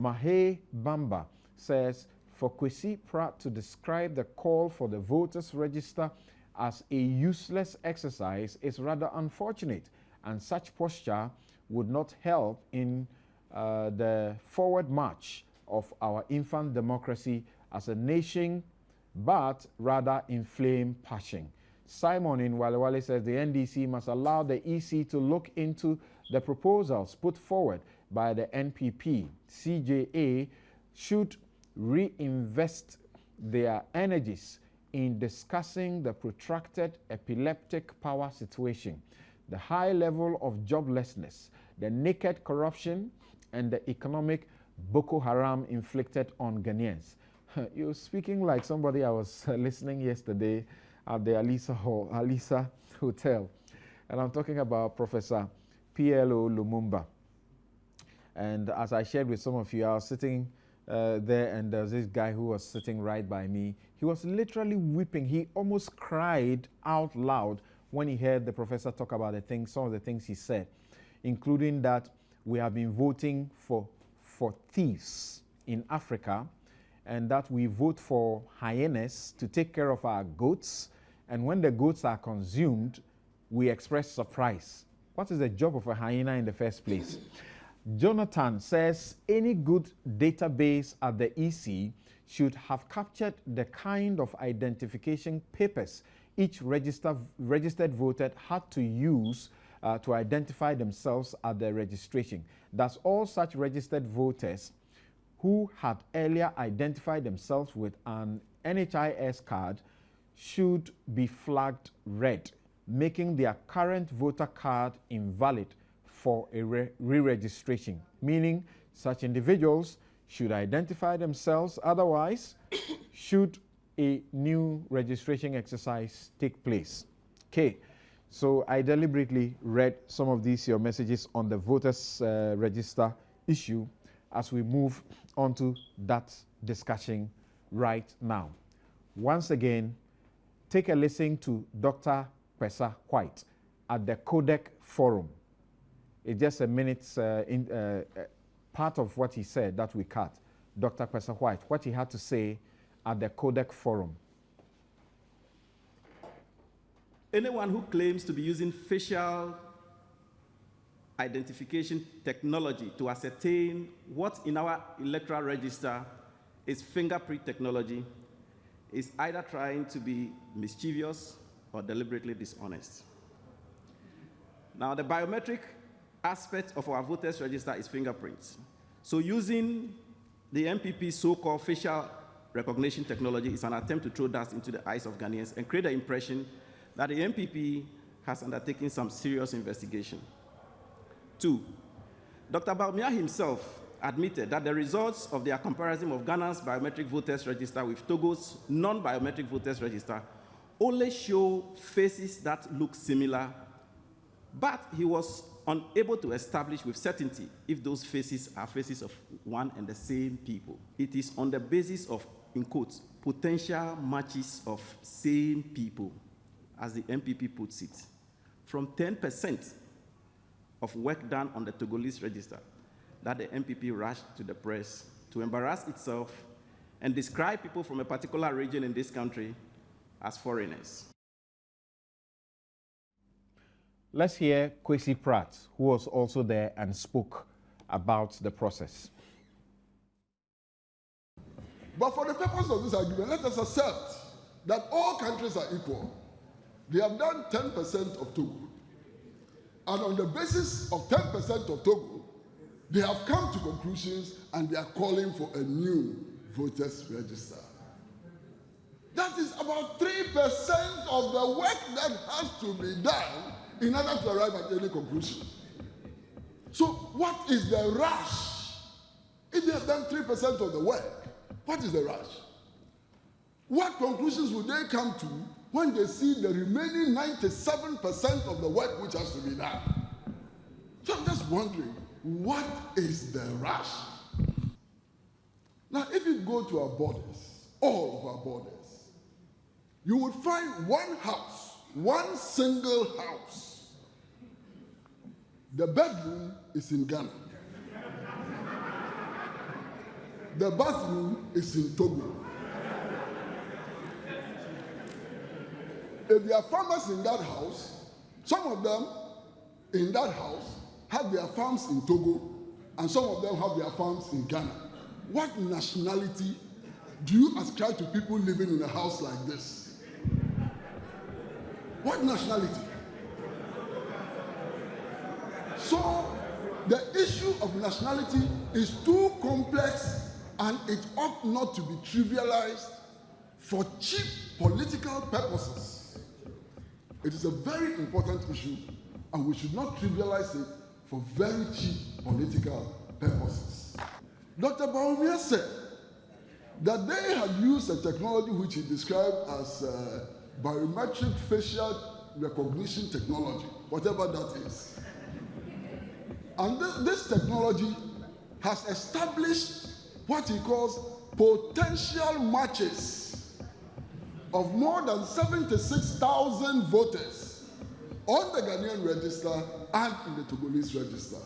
Mahe Bamba says, for Kwesi Pratt to describe the call for the voters register as a useless exercise is rather unfortunate, and such posture would not help in the forward march of our infant democracy as a nation, but rather inflame passion. Simon in Walewale says the NDC must allow the EC to look into the proposals put forward by the NPP. CJA should reinvest their energies in discussing the protracted epileptic power situation, the high level of joblessness, the naked corruption, and the economic Boko Haram inflicted on Ghanaians. You're speaking like somebody I was listening yesterday at the Alisa Hotel. And I'm talking about Professor P.L.O. Lumumba. And as I shared with some of you, I was sitting there, and there's this guy who was sitting right by me. He was literally weeping. He almost cried out loud when he heard the professor talk about some of the things he said, including that we have been voting for thieves in Africa, and that we vote for hyenas to take care of our goats, and when the goats are consumed, we express surprise. What is the job of a hyena in the first place? Jonathan says any good database at the EC should have captured the kind of identification papers each registered voter had to use to identify themselves at the registration. Thus, all such registered voters who had earlier identified themselves with an NHIS card should be flagged red, making their current voter card invalid for a re-registration, meaning such individuals should identify themselves, otherwise should a new registration exercise take place. Okay, so I deliberately read some of your messages on the voters register issue as we move on to that discussion right now. Once again, take a listen to Dr. Kwesi White at the Codec Forum. It's just a minute's part of what he said that we cut. Dr. Kwesi White, what he had to say at the Codec Forum. Anyone who claims to be using facial identification technology to ascertain what in our electoral register is fingerprint technology is either trying to be mischievous or deliberately dishonest. Now, the biometric aspect of our voters register is fingerprints. So using the MPP's so-called facial recognition technology is an attempt to throw dust into the eyes of Ghanaians and create the impression that the MPP has undertaken some serious investigation. 2, Dr. Barima himself admitted that the results of their comparison of Ghana's biometric voters register with Togo's non-biometric voters register only show faces that look similar, but he was unable to establish with certainty if those faces are faces of one and the same people. It is on the basis of, in quotes, potential matches of same people, as the MPP puts it, from 10% of work done on the Togolese register that the MPP rushed to the press to embarrass itself and describe people from a particular region in this country as foreigners. Let's hear Kwesi Pratt, who was also there and spoke about the process. But for the purpose of this argument, let us accept that all countries are equal. They have done 10% of Togo. And on the basis of 10% of Togo, they have come to conclusions and they are calling for a new voters register. That is about 3% of the work that has to be done in order to arrive at any conclusion. So what is the rush? If they have done 3% of the work, what is the rush? What conclusions would they come to when they see the remaining 97% of the work which has to be done? So I'm just wondering, what is the rush? Now, if you go to our borders, all of our borders, you would find one house, one single house. The bedroom is in Ghana. the bathroom is in Togo. If there are farmers in that house, some of them in that house have their farms in Togo, and some of them have their farms in Ghana. What nationality do you ascribe to people living in a house like this? What nationality? So the issue of nationality is too complex, and it ought not to be trivialized for cheap political purposes. It is a very important issue, and we should not trivialize it for very cheap political purposes. Dr. Barima said that they had used a technology which he described as biometric facial recognition technology, whatever that is. And this technology has established what he calls potential matches of more than 76,000 voters on the Ghanaian register and in the Togolese register.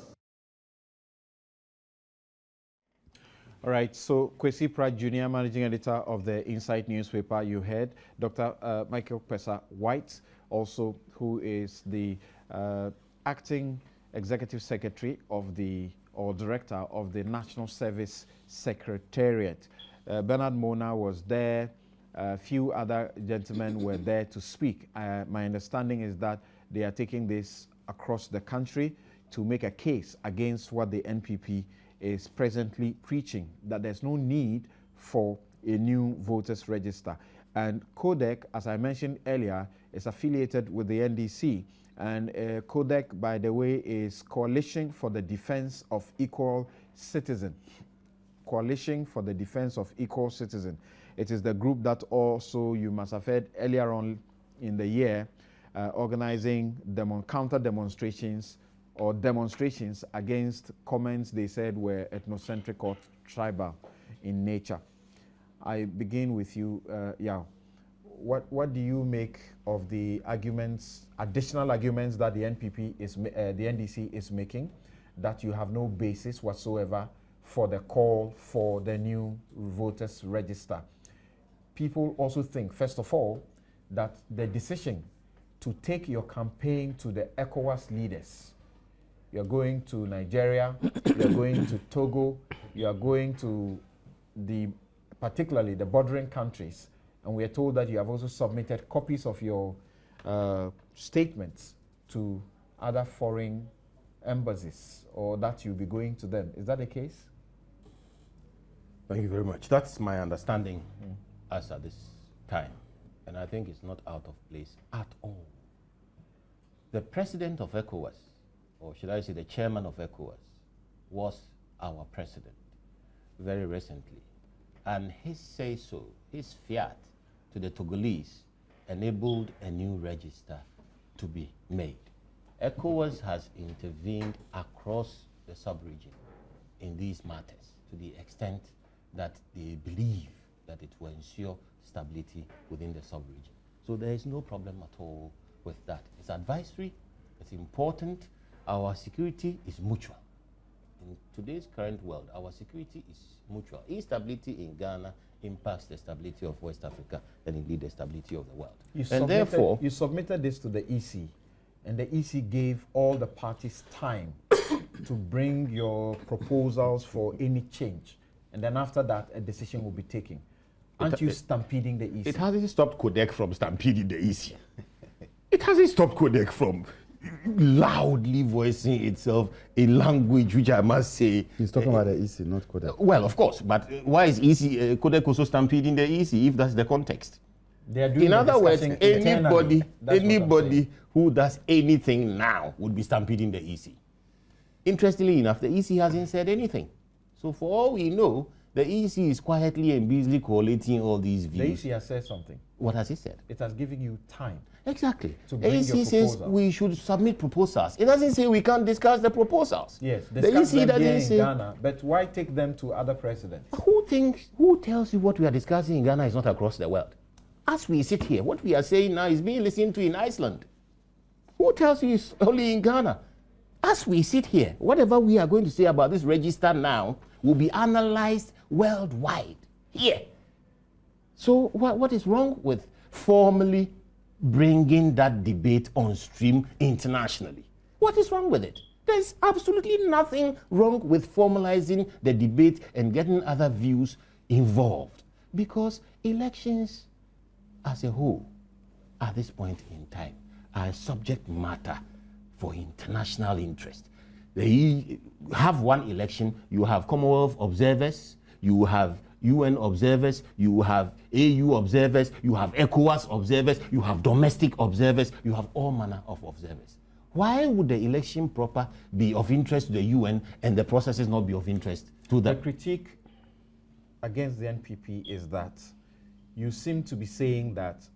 All right, so Kwesi Pratt, Jr., Managing Editor of the Insight newspaper, you heard. Dr. Michael Pesa White, also, who is the acting Executive Secretary of or Director of the National Service Secretariat. Bernard Mona was there. A few other gentlemen were there to speak. My understanding is that they are taking this across the country to make a case against what the NPP is presently preaching, that there's no need for a new voters register. And CODEC, as I mentioned earlier, is affiliated with the NDC. And CODEC, by the way, is Coalition for the Defense of Equal Citizen. Coalition for the Defense of Equal Citizen. It is the group that also, you must have heard earlier on in the year, organizing counter demonstrations or demonstrations against comments they said were ethnocentric or tribal in nature. I begin with you, Yao. What do you make of the arguments, additional arguments that the NPP is, the NDC is making, that you have no basis whatsoever for the call for the new voters register? People also think, first of all, that the decision to take your campaign to the ECOWAS leaders, you're going to Nigeria, you're going to Togo, you're going to particularly the bordering countries, and we are told that you have also submitted copies of your statements to other foreign embassies, or that you'll be going to them. Is that the case? Thank you very much. That's my understanding as at this time, and I think it's not out of place at all. The president of ECOWAS, or should I say the chairman of ECOWAS, was our president very recently, and his say-so, his fiat to the Togolese enabled a new register to be made. ECOWAS has intervened across the sub-region in these matters to the extent that they believe that it will ensure stability within the sub-region. So there is no problem at all with that. It's advisory, it's important. Our security is mutual. In today's current world, our security is mutual. Instability in Ghana impacts the stability of West Africa and indeed the stability of the world. Therefore, you submitted this to the EC, and the EC gave all the parties time to bring your proposals for any change. And then after that, a decision will be taken. Aren't you stampeding the EC? It hasn't stopped CODEC from stampeding the EC. It hasn't stopped CODEC from loudly voicing itself in language which I must say... He's talking about the EC, not CODEC. Well, of course, but why is CODEC also stampeding the EC if that's the context? In other words, anybody who does anything now would be stampeding the EC. Interestingly enough, the EC hasn't said anything. So for all we know, the EC is quietly and busily collating all these views. The EC has said something. What has it said? It has given you time. Exactly. To bring EC says we should submit proposals. It doesn't say we can't discuss the proposals. Yes, discuss the EC them doesn't say in Ghana, but why take them to other presidents? Who tells you what we are discussing in Ghana is not across the world? As we sit here, what we are saying now is being listened to in Iceland. Who tells you it's only in Ghana? As we sit here, whatever we are going to say about this register now will be analyzed, worldwide here. So what is wrong with formally bringing that debate on stream internationally? What is wrong with it? There's absolutely nothing wrong with formalizing the debate and getting other views involved, because elections as a whole at this point in time are a subject matter for international interest. They have one election, you have Commonwealth observers, you have UN observers, you have AU observers, you have ECOWAS observers, you have domestic observers, you have all manner of observers. Why would the election proper be of interest to the UN and the processes not be of interest to The the critique against the NPP is that you seem to be saying that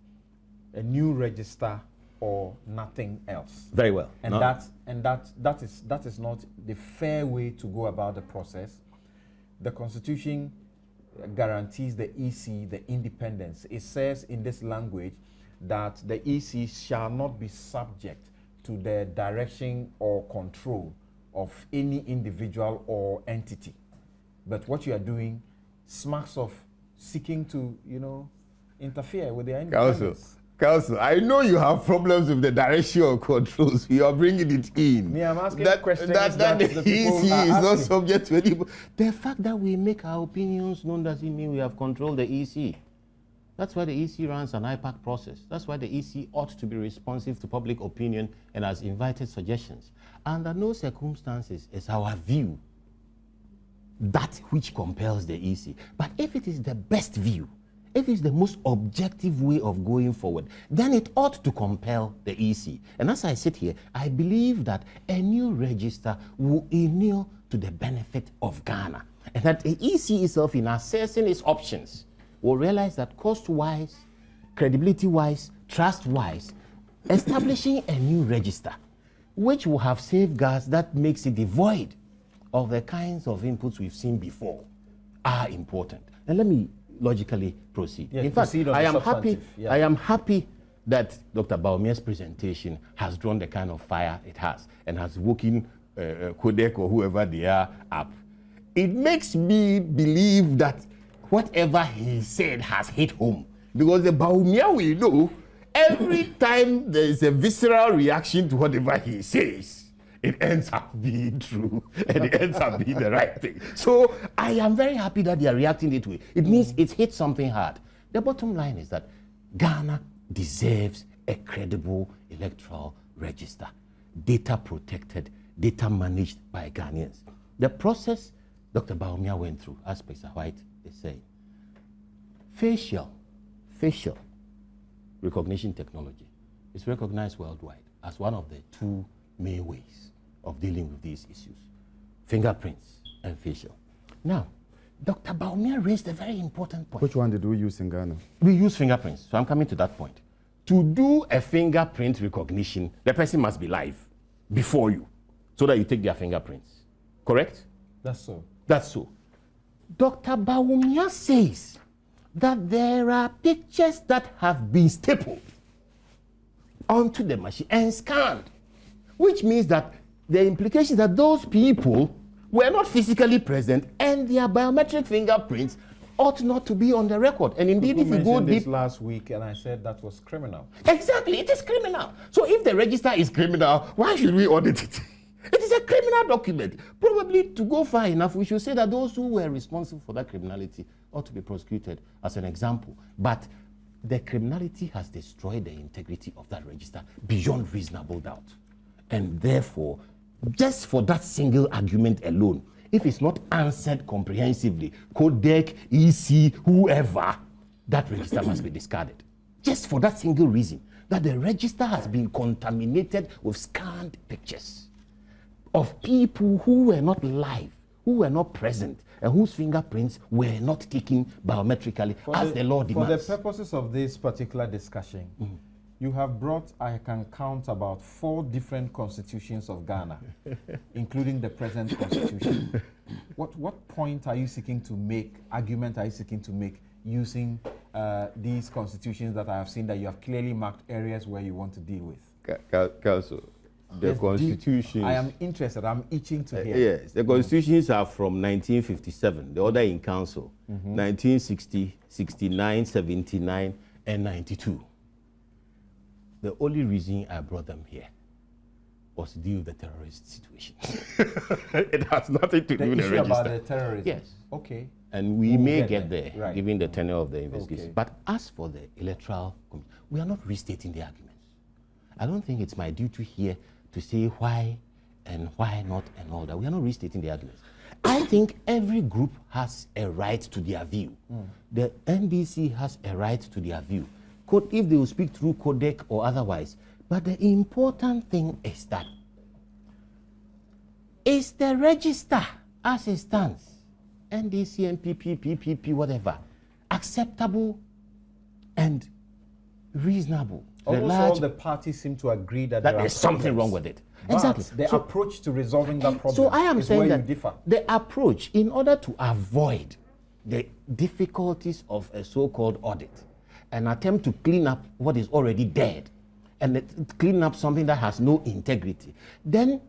a new register or nothing else. Very well. And No. that is not the fair way to go about the process. The Constitution guarantees the EC the independence. It says in this language that the EC shall not be subject to the direction or control of any individual or entity. But what you are doing smacks of seeking to, interfere with their independence. Council, I know you have problems with the direction of controls. You are bringing it in. Me, I'm asking that, questions that that the the people EC are is not asking. subject to any. The fact that we make our opinions known doesn't mean we have controlled the EC. That's why the EC runs an IPAC process. That's why the EC ought to be responsive to public opinion and has invited suggestions. Under no circumstances is our view that which compels the EC. But if it is the best view, if it's the most objective way of going forward, then it ought to compel the EC. And as I sit here, I believe that a new register will inure to the benefit of Ghana. And that the EC itself, in assessing its options, will realize that cost-wise, credibility-wise, trust-wise, establishing a new register, which will have safeguards that makes it devoid of the kinds of inputs we've seen before, are important. And let me logically proceed. Yeah, in fact, proceed on I the am happy. substantive, yeah. I am happy that Dr. Baumia's presentation has drawn the kind of fire it has and has woken Kodek or whoever they are up. It makes me believe that whatever he said has hit home, because the Baumia we know, every time there is a visceral reaction to whatever he says, it ends up being true and it ends up being the right thing. So I am very happy that they are reacting that way. It means it's hit something hard. The bottom line is that Ghana deserves a credible electoral register, data protected, data managed by Ghanaians. The process Dr. Baumia went through, as Professor White is saying, facial recognition technology is recognized worldwide as one of the two main ways of dealing with these issues, fingerprints and facial. Now, Dr. Baumia raised a very important point. Which one did we use in Ghana? We use fingerprints, so I'm coming to that point. To do a fingerprint recognition, the person must be live before you, so that you take their fingerprints. Correct? That's so. That's so. Dr. Baumia says that there are pictures that have been stapled onto the machine and scanned, which means that the implication that those people were not physically present and their biometric fingerprints ought not to be on the record. And indeed, if you go this deep, last week, and I said that was criminal. exactly, it is criminal. So if the register is criminal, why should we audit it? It is a criminal document. Probably to go far enough, we should say that those who were responsible for that criminality ought to be prosecuted as an example. But the criminality has destroyed the integrity of that register beyond reasonable doubt. And therefore, just for that single argument alone, if it's not answered comprehensively, Codec, EC, whoever, that register must be discarded. Just for that single reason, that the register has been contaminated with scanned pictures of people who were not live, who were not present, and whose fingerprints were not taken biometrically as the law demands. For the purposes of this particular discussion, you have brought, I can count about 4 different constitutions of Ghana, including the present constitution. What point are you seeking to make, argument are you seeking to make using these constitutions that I have seen that you have clearly marked areas where you want to deal with? Council, the constitutions. I am interested. I'm itching to hear. Yes, the constitutions are from 1957, the order in council, 1960, 69, 79, and 92. The only reason I brought them here was to deal with the terrorist situation. It has nothing to do with the issue register. about the terrorism. Yes. Okay. And we may get there, Right. given the tenure of the investigation. Okay. But as for the electoral commission, we are not restating the arguments. I don't think it's my duty here to say why and why not and all that. We are not restating the arguments. I think every group has a right to their view. The NDC has a right to their view. If they will speak through codec or otherwise. But the important thing is that is the register as it stands, NDC, NPP, PPP, whatever, acceptable and reasonable? Almost all the parties seem to agree that there there's are something problems. wrong with it. But Exactly. the approach to resolving that problem So I am is saying where that you differ. the approach, in order to avoid the difficulties of a so-called audit, an attempt to clean up what is already dead, and clean up something that has no integrity, then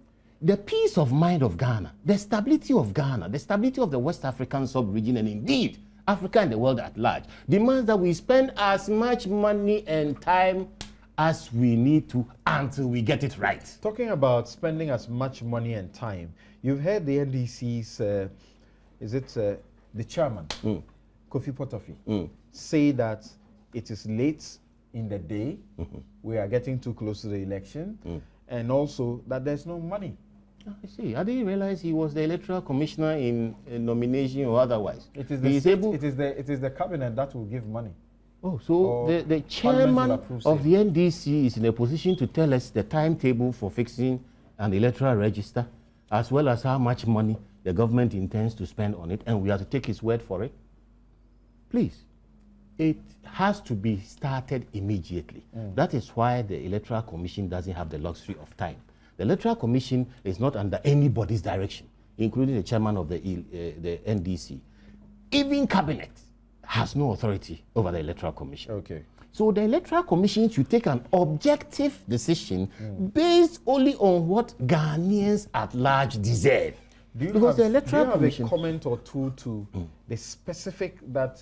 the peace of mind of Ghana, the stability of Ghana, the stability of the West African sub-region, and indeed Africa and the world at large, demands that we spend as much money and time as we need to until we get it right. Talking about spending as much money and time, you've heard the NDC's, the chairman, Kofi Potofi, say that it is late in the day, we are getting too close to the election, and also that there's no money. I see. I didn't realize he was the electoral commissioner in nomination or otherwise. It is the cabinet that will give money. Oh, so the chairman of the NDC is in a position to tell us the timetable for fixing an electoral register, as well as how much money the government intends to spend on it, and we have to take his word for it? Please, it has to be started immediately. That is why the Electoral Commission doesn't have the luxury of time. The Electoral Commission is not under anybody's direction, including the chairman of the NDC. Even cabinet has no authority over the Electoral Commission. Okay. So the Electoral Commission should take an objective decision based only on what Ghanaians at large deserve. Do you Because have, the Electoral do you have Commission, a comment or two to the specific that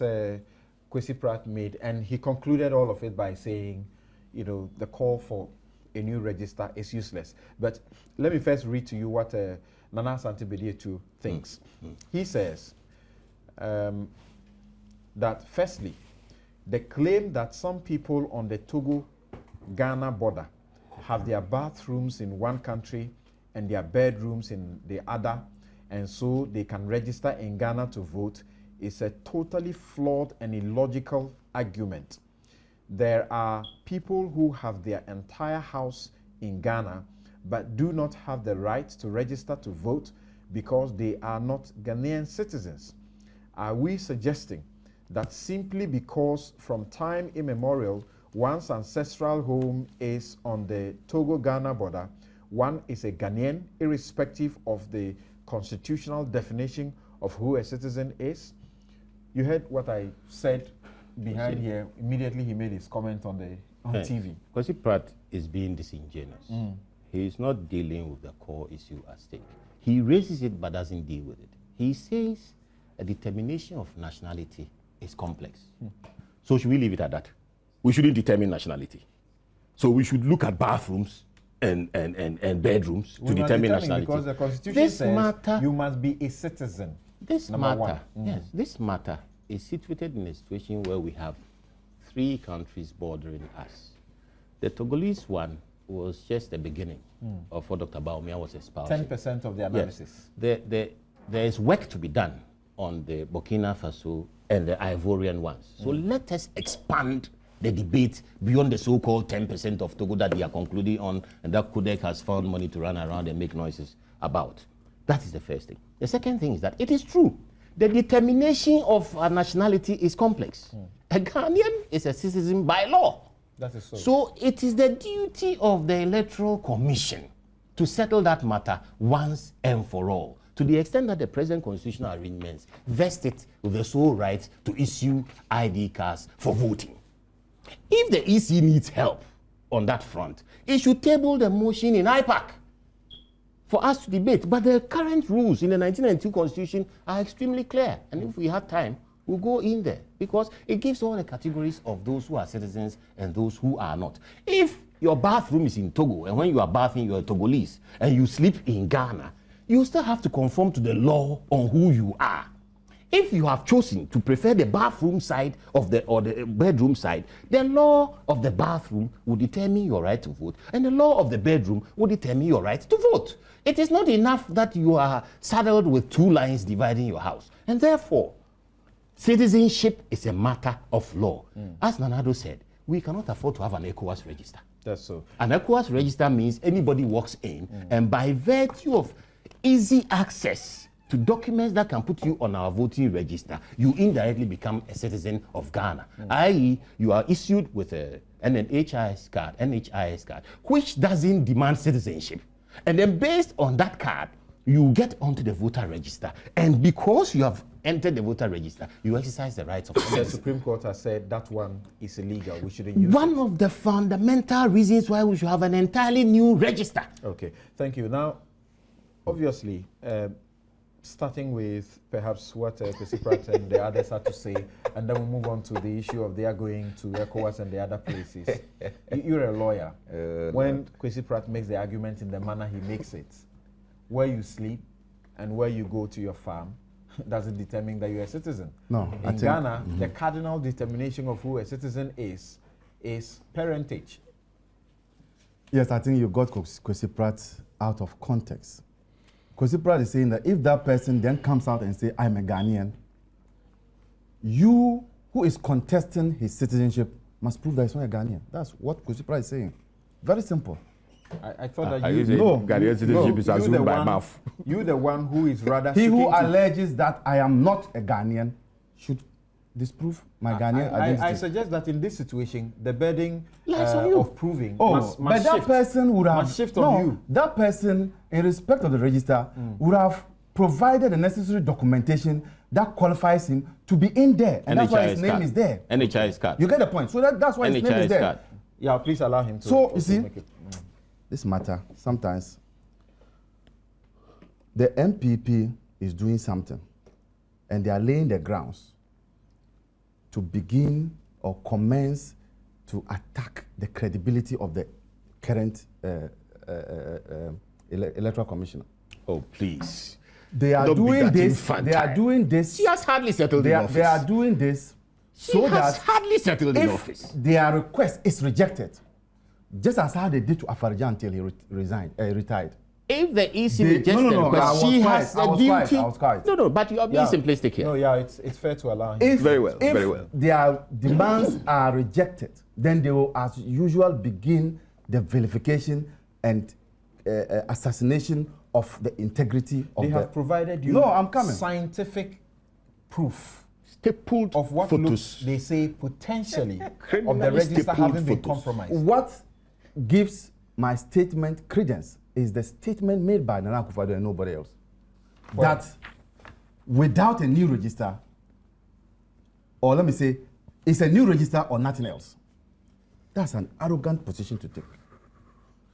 Kwesi Pratt made, and he concluded all of it by saying, you know, the call for a new register is useless. But let me first read to you what Nana Asante Bediatu thinks. He says that firstly, the claim that some people on the Togo-Ghana border have their bathrooms in one country and their bedrooms in the other, and so they can register in Ghana to vote, is a totally flawed and illogical argument. There are people who have their entire house in Ghana but do not have the right to register to vote because they are not Ghanaian citizens. Are we suggesting that simply because from time immemorial one's ancestral home is on the Togo-Ghana border, one is a Ghanaian irrespective of the constitutional definition of who a citizen is? You heard what I said behind here. Immediately he made his comment on TV. Kwesi Pratt is being disingenuous. He is not dealing with the core issue at stake. He raises it but doesn't deal with it. He says a determination of nationality is complex. So should we leave it at that? We shouldn't determine nationality. So we should look at bathrooms and bedrooms to determine nationality. Because the Constitution says you must be a citizen. This matter, yes, this matter is situated in a situation where we have 3 countries bordering us. The Togolese one was just the beginning of what Dr. Baumia was espousing. 10% of the analysis. Yes. There is work to be done on the Burkina Faso and the Ivorian ones. So let us expand the debate beyond the so-called 10% of Togo that they are concluding on, and that Kudek has found money to run around and make noises about. That is the first thing. The second thing is that it is true. The determination of a nationality is complex. A Ghanaian is a citizen by law. That is so. So it is the duty of the Electoral Commission to settle that matter once and for all, to the extent that the present constitutional arrangements vest it with the sole right to issue ID cards for voting. If the EC needs help on that front, it should table the motion in IPAC for us to debate. But the current rules in the 1992 Constitution are extremely clear. And if we have time, we'll go in there because it gives all the categories of those who are citizens and those who are not. If your bathroom is in Togo and when you are bathing, you're a Togolese and you sleep in Ghana, you still have to conform to the law on who you are. If you have chosen to prefer the bathroom side of the bedroom side, the law of the bathroom will determine your right to vote, and the law of the bedroom will determine your right to vote. It is not enough that you are saddled with two lines dividing your house, and therefore, citizenship is a matter of law. As Nanado said, we cannot afford to have an ECOWAS register. That's so. An ECOWAS register means anybody walks in, and by virtue of easy access to documents that can put you on our voting register, you indirectly become a citizen of Ghana. I.e., you are issued with an NHIS card, which doesn't demand citizenship. And then based on that card, you get onto the voter register. And because you have entered the voter register, you exercise the rights of The citizens. Supreme Court has said that one is illegal. We shouldn't use One of the fundamental reasons why we should have an entirely new register. Okay, thank you. Now, obviously, starting with perhaps what Kwesi Pratt and the others had to say, and then we'll move on to the issue of their going to ECOWAS and the other places. You're a lawyer. When Kwesi Pratt makes the argument in the manner he makes it, where you sleep and where you go to your farm doesn't determine that you're a citizen. No, in Ghana, the cardinal determination of who a citizen is parentage. Yes, I think you got Kwesi Pratt out of context. Kwesi Pratt is saying that if that person then comes out and say, I'm a Ghanaian, you who is contesting his citizenship must prove that he's not a Ghanaian. That's what Kwesi Pratt is saying. Very simple. I thought that Are you saying Ghanaian citizenship is assumed by mouth? You're the one who is rather He who seeking to- alleges that I am not a Ghanaian should disprove my Ghanaian identity. I suggest that in this situation, the burden Lies on you. of proving but must that shift. person would have Must shift on you. That person, in respect of the register, would have provided the necessary documentation that qualifies him to be in there, and that's why his name is there. NHIS card. You get the point. So that's why his name is NHIS there. card. Yeah, please allow him to. So, also you see, make it. This matter, sometimes the MPP is doing something, and they are laying the grounds to begin or commence to attack the credibility of the current electoral commissioner. Oh, please. They are Don't be doing that this. infantile. They are doing this. She has hardly settled They in are, office. they are doing this She so has that hardly settled in if office. their request is rejected, just as how they did to Afarija until he retired. If the EC They- rejects no, no, the no, request, I was she quiet, has I a was duty. quiet, I was quiet. No, but you are being simplistic here. No, yeah, it's fair to allow him. If, Very well, if very well. their demands are rejected, then they will, as usual, begin the vilification and assassination of the integrity of They the... have provided you No, I'm coming. scientific proof Stapled of what photos. looks, they say, potentially of the Criminally register stapled having been photos. compromised. What gives my statement credence is the statement made by Nana Akufo-Addo and nobody else. Well- that without a new register, or let me say, it's a new register or nothing else. That's an arrogant position to take.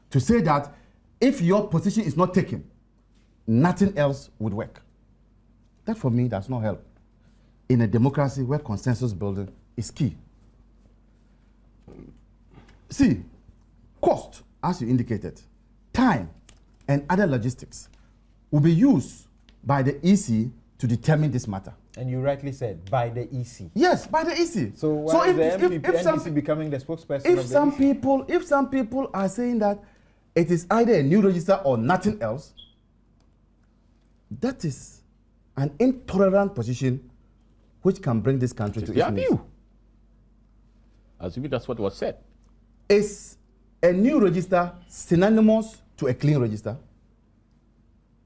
To say that if your position is not taken, nothing else would work. That for me does not help in a democracy where consensus building is key. See, cost, as you indicated, time, and other logistics will be used by the EC to determine this matter. And you rightly said, by the EC. Yes, by the EC. So why is the if some, NDC becoming the spokesperson if of the some EC? people are saying that it is either a new register or nothing else, that is an intolerant position which can bring this country to its Their knees. view. Assuming that's what was said. Is a new register synonymous to a clean register?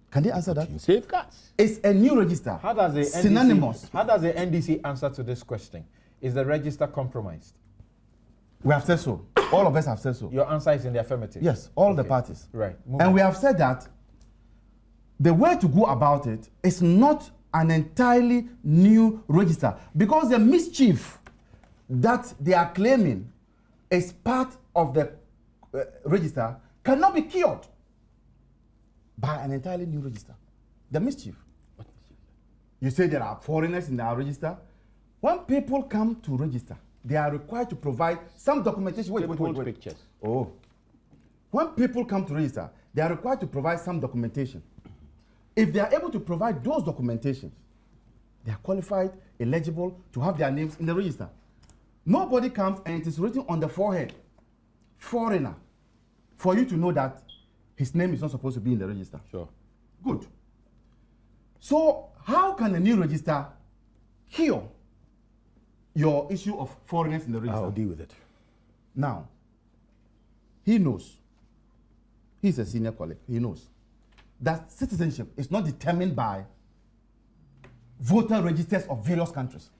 Can they answer that? Safeguards. Is a new register How does the synonymous? NDC, how does the NDC answer to this question? Is the register compromised? We have said so. All of us have said so. Your answer is in the affirmative. Yes, all the Okay. parties. Right. Move And on. we have said that the way to go about it is not an entirely new register, because the mischief that they are claiming is part of the register cannot be cured by an entirely new register. The mischief. You say there are foreigners in our register. When people come to register, they are required to provide some documentation. Wait. Pictures. Oh. When people come to register, they are required to provide some documentation. If they are able to provide those documentations, they are qualified, eligible to have their names in the register. Nobody comes and it is written on the forehead, foreigner, for you to know that his name is not supposed to be in the register. Sure. Good. So how can a new register cure your issue of foreigners in the register? I'll deal with it. Now, he knows, he's a senior colleague, he knows that citizenship is not determined by voter registers of various countries.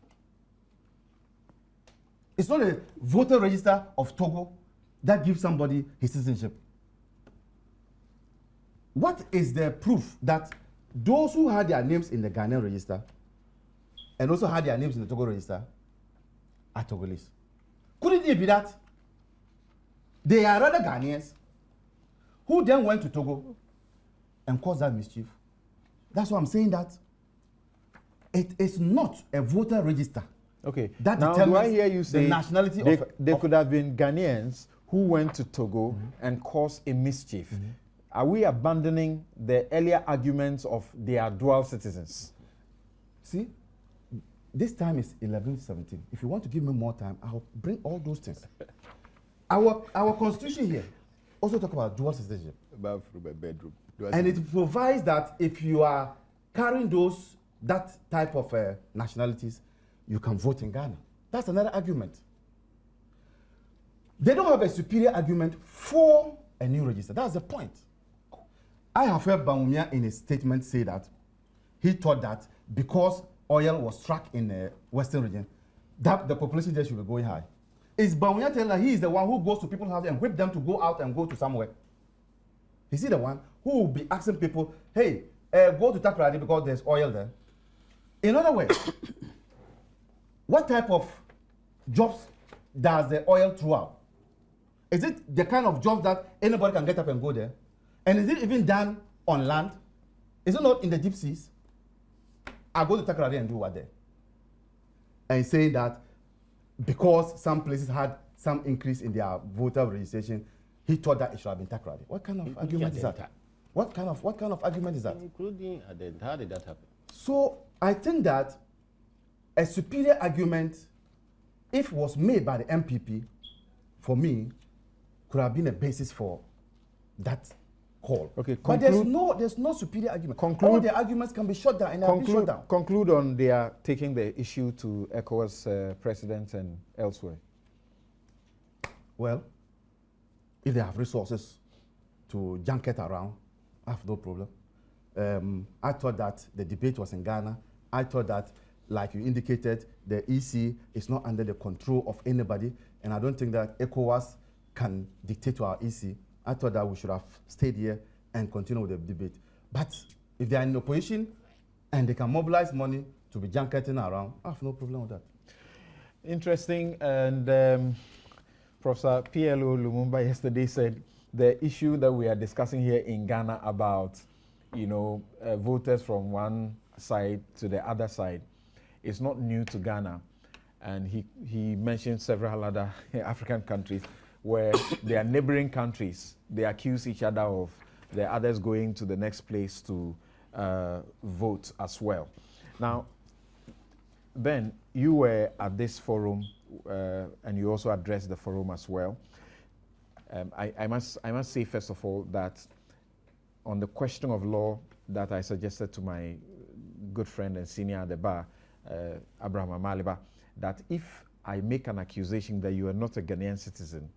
It's not a voter register of Togo that gives somebody his citizenship. What is the proof that those who had their names in the Ghanaian register and also had their names in the Togo register are Togolese? Couldn't it be that they are rather Ghanaians who then went to Togo and caused that mischief? That's why I'm saying that it is not a voter register. Okay. That now, determines do I hear you say the nationality they could have been Ghanaians who went to Togo and caused a mischief? Are we abandoning the earlier arguments of they are dual citizens? See, this time is 11:17. If you want to give me more time, I'll bring all those things. Our constitution here also talk about dual citizenship. Bedroom. And it provides that if you are carrying that type of nationalities, you can vote in Ghana. That's another argument. They don't have a superior argument for a new register. That's the point. I have heard Bawumia in his statement say that he thought that because oil was struck in the western region, that the population there should be going high. Is Bawumia telling that he is the one who goes to people's houses and whip them to go out and go to somewhere? Is he the one who will be asking people, hey, go to Takoradi because there's oil there? In other words, what type of jobs does the oil throw out? Is it the kind of job that anybody can get up and go there? And is it even done on land? Is it not in the deep seas? I go to Takoradi and do what there? And saying that because some places had some increase in their voter registration, he thought that it should have been Takoradi. What kind of argument is that? What kind of argument is that? Including how did that happen? So I think that a superior argument, if was made by the MPP, for me, could have been a basis for that call. Okay, but there's no superior argument. All the arguments can be shut down and have been shut down. Conclude on their taking the issue to ECOWAS president and elsewhere. Well, if they have resources to junket around, I have no problem. I thought that the debate was in Ghana. I thought that, like you indicated, the EC is not under the control of anybody, and I don't think that ECOWAS can dictate to our EC. I thought that we should have stayed here and continue with the debate. But if they are in opposition and they can mobilize money to be junketing around, I have no problem with that. Interesting. And Professor PLO Lumumba yesterday said the issue that we are discussing here in Ghana about, voters from one side to the other side is not new to Ghana. And he mentioned several other African countries where they are neighboring countries. They accuse each other of the others going to the next place to vote as well. Now, Ben, you were at this forum and you also addressed the forum as well. I must say, first of all, that on the question of law that I suggested to my good friend and senior at the bar, Abraham Amaliba, that if I make an accusation that you are not a Ghanaian citizen,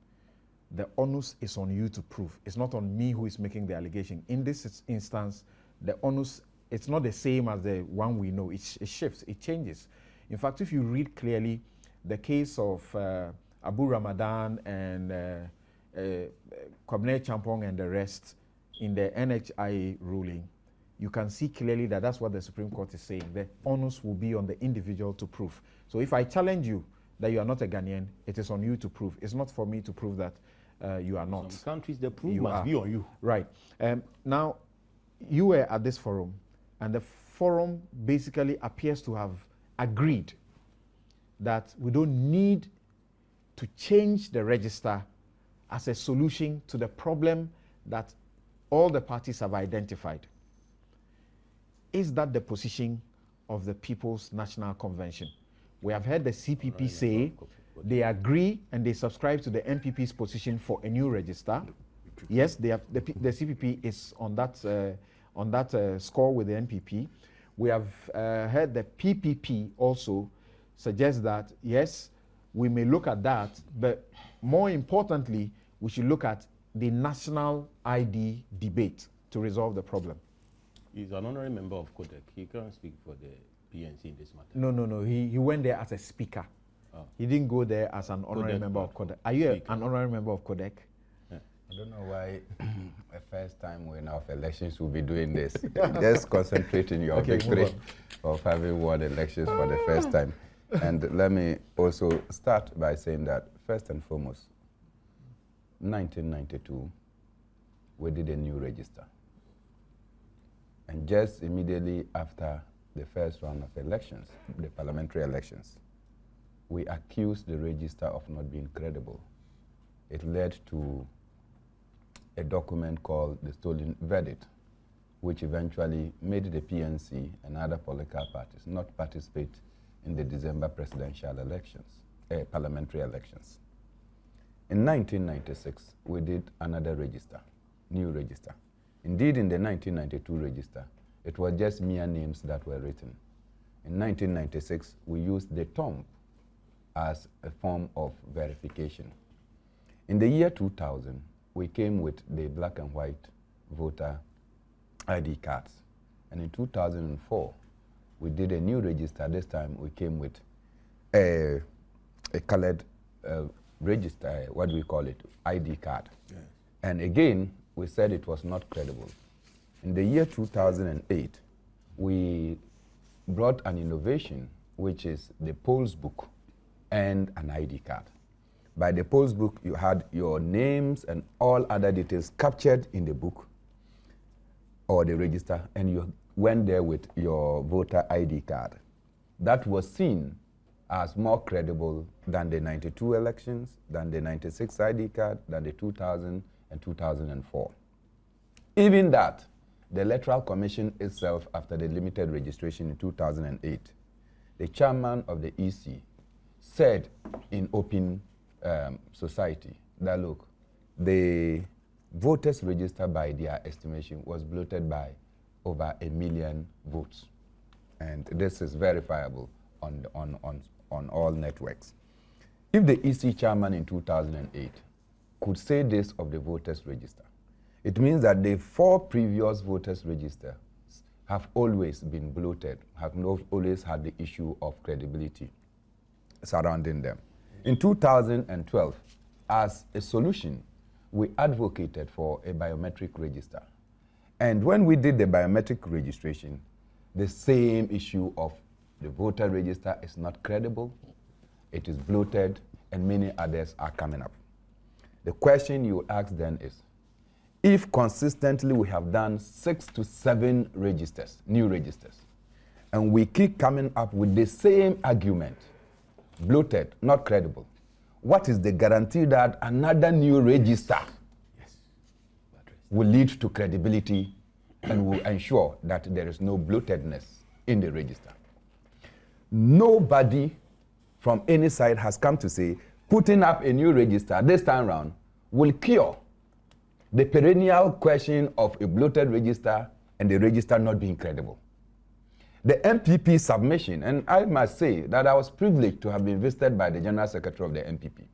the onus is on you to prove. It's not on me who is making the allegation. In this instance, the onus, it's not the same as the one we know. It shifts, it changes. In fact, if you read clearly the case of Abu Ramadan and Kwabena Champong and the rest in the NHI ruling, you can see clearly that that's what the Supreme Court is saying. The onus will be on the individual to prove. So if I challenge you that you are not a Ghanaian, it is on you to prove. It's not for me to prove that you are not. Some countries, the proof You must are. be on you. Right. Now, you were at this forum, and the forum basically appears to have agreed that we don't need to change the register as a solution to the problem that all the parties have identified. Is that the position of the People's National Convention? We have heard the CPP say they agree and they subscribe to the NPP's position for a new register. Yes, they have, the CPP is on that score with the NPP. We have heard the PPP also suggest that, yes, we may look at that, but more importantly, we should look at the national ID debate to resolve the problem. He's an honorary member of CODEC. He can't speak for the PNC in this matter. No. He went there as a speaker. Oh. He didn't go there as an honorary member of CODEC. Are you an honorary member of CODEC? I don't know why the first time we're in our elections we'll be doing this. Just concentrate in your victory of having won elections for the first time. And let me also start by saying that, first and foremost, 1992, we did a new register. And just immediately after the first round of elections, the parliamentary elections, we accused the register of not being credible. It led to a document called the Stolen Verdict, which eventually made the PNC and other political parties not participate in the December presidential elections, parliamentary elections. In 1996, we did another register, new register. Indeed, in the 1992 register, it was just mere names that were written. In 1996, we used the tomb as a form of verification. In the year 2000, we came with the black and white voter ID cards. And in 2004, we did a new register. This time, we came with a colored register, what do we call it, ID card. Yes. And again, we said it was not credible. In the year 2008, we brought an innovation, which is the polls book and an ID card. By the polls book, you had your names and all other details captured in the book or the register, and you went there with your voter ID card. That was seen as more credible than the 92 elections, than the 96 ID card, than the 2000 and 2004. Even that, the Electoral Commission itself, after the limited registration in 2008, the chairman of the EC said in open society that, look, the voters registered by their estimation was bloated by over 1 million votes. And this is verifiable on all networks. If the EC chairman in 2008 could say this of the voters register, it means that the 4 previous voters registers have always been bloated, have not always had the issue of credibility surrounding them. In 2012, as a solution, we advocated for a biometric register. And when we did the biometric registration, the same issue of the voter register is not credible, it is bloated, and many others are coming up. The question you ask then is, if consistently we have done 6 to 7 registers, new registers, and we keep coming up with the same argument, bloated, not credible, what is the guarantee that another new register will lead to credibility and will ensure that there is no bloatedness in the register? Nobody from any side has come to say putting up a new register this time round will cure the perennial question of a bloated register and the register not being credible. The MPP submission, and I must say that I was privileged to have been visited by the General Secretary of the MPP.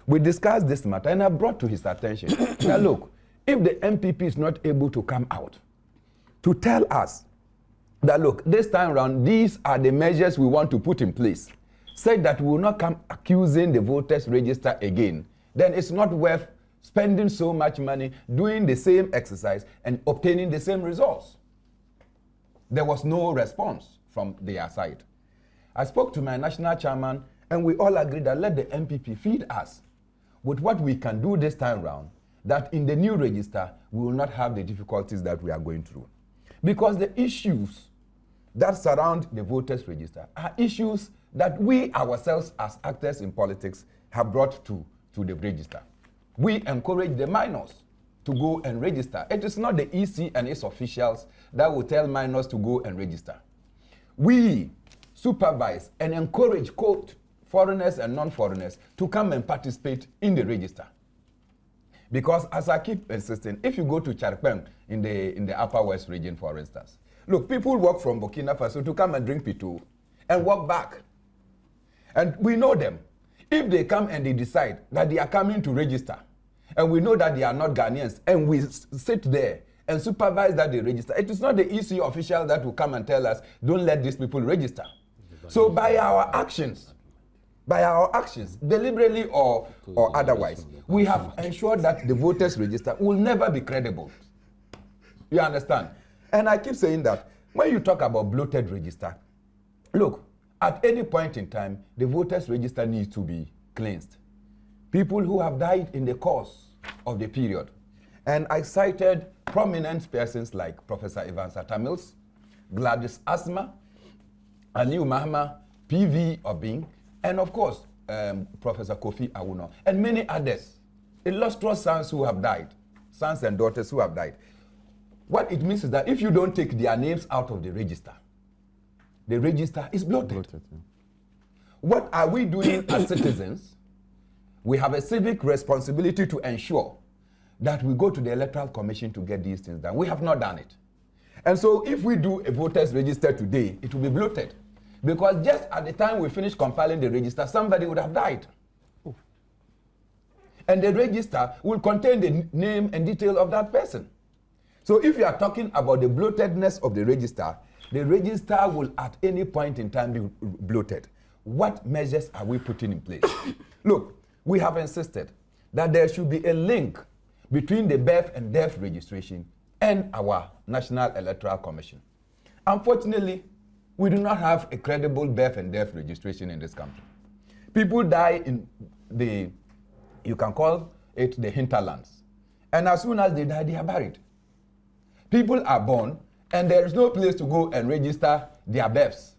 We discussed this matter and I brought to his attention that, look, if the MPP is not able to come out to tell us that, look, this time around, these are the measures we want to put in place, say that we will not come accusing the voters register again, then it's not worth spending so much money doing the same exercise and obtaining the same results. There was no response from their side. I spoke to my national chairman and we all agreed that let the MPP feed us with what we can do this time round, that in the new register, we will not have the difficulties that we are going through. Because the issues that surround the voters register are issues that we ourselves as actors in politics have brought to the register. We encourage the minors to go and register. It is not the EC and its officials that will tell minors to go and register. We supervise and encourage quote, foreigners and non-foreigners to come and participate in the register. Because as I keep insisting, if you go to Charpeng in the Upper West region, for instance, look, people walk from Burkina Faso to come and drink Pito and walk back. And we know them. If they come and they decide that they are coming to register, and we know that they are not Ghanaians, and we sit there and supervise that they register, it is not the EC official that will come and tell us, don't let these people register. So by our actions, deliberately or otherwise, we have ensured that the voters register will never be credible. You understand? And I keep saying that when you talk about bloated register, look, at any point in time, the voters register needs to be cleansed. People who have died in the course of the period. And I cited prominent persons like Professor Evans Atamils, Gladys Asma, Aliu Mahama, P.V. Obing, and of course, Professor Kofi Awuno, and many others, illustrious sons who have died, sons and daughters who have died. What it means is that if you don't take their names out of the register is bloated. Yeah. What are we doing as citizens? We have a civic responsibility to ensure that we go to the Electoral Commission to get these things done. We have not done it. And so if we do a voters register today, it will be bloated. Because just at the time we finish compiling the register, somebody would have died. Oh. And the register will contain the name and detail of that person. So if you are talking about the bloatedness of the register will at any point in time be bloated. What measures are we putting in place? Look, we have insisted that there should be a link between the birth and death registration and our National Electoral Commission. Unfortunately, we do not have a credible birth and death registration in this country. People die in you can call it the hinterlands. And as soon as they die, they are buried. People are born, and there is no place to go and register their births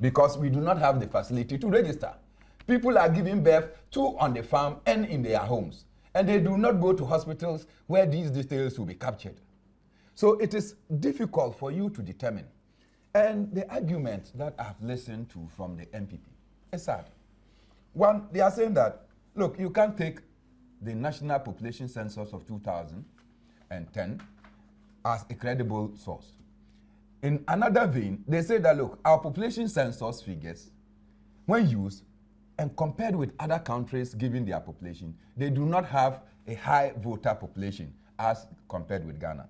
because we do not have the facility to register. People are giving birth to on the farm and in their homes, and they do not go to hospitals where these details will be captured. So it is difficult for you to determine. And the argument that I've listened to from the MPP is sad. One, they are saying that, look, you can't take the National Population Census of 2010 as a credible source. In another vein, they say that, look, our population census figures, when used and compared with other countries given their population, they do not have a high voter population as compared with Ghana.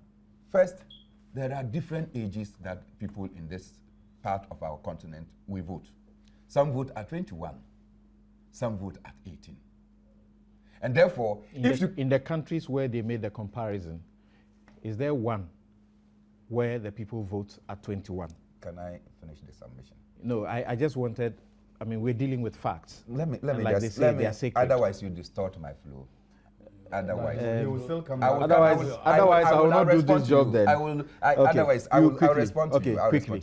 First, there are different ages that people in this part of our continent will vote. Some vote at 21, some vote at 18. And therefore, in the countries where they made the comparison, is there one where the people vote at 21? Can I finish the submission? No, I just wanted, I mean, we're dealing with facts. Otherwise you distort my flow. Otherwise, you will still come otherwise, I will not do this job then. Otherwise, I will respond to you. Quickly.